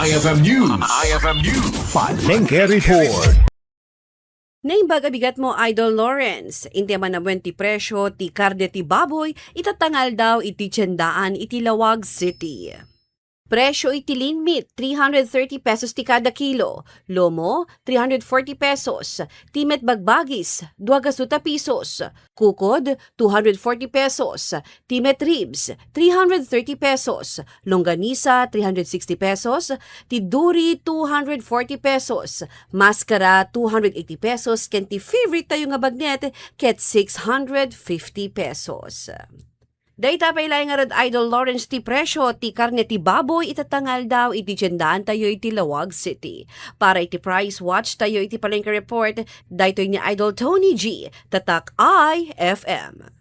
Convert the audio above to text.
IFM News. IFM News. Palengke Report. Naimbag abigat mo, Idol Lawrence. Inti man na ti presyo, ti Karne ti Baboy, itatangal daw iti Chendaan iti Laoag City. Presyo iti lean meat, 330 pesos ti kada kilo. Lomo, 340 pesos. Timet bagbagis, 2 pesos. Kukod, 240 pesos. Timet ribs, 330 pesos. Longganisa, 360 pesos. Tiduri, 240 pesos. Maskara, 280 pesos. Ken ti favorite tayo nga bagnet, ket 650 pesos. Dayta pa ilay nga rad Idol Lawrence ti presyo ti Karne ti Baboy itatangal daw iti Chendaan tayo iti Laoag City. Para iti price watch tayo iti Palengke Report, daytoy ni Idol Tony G. Tatak IFM.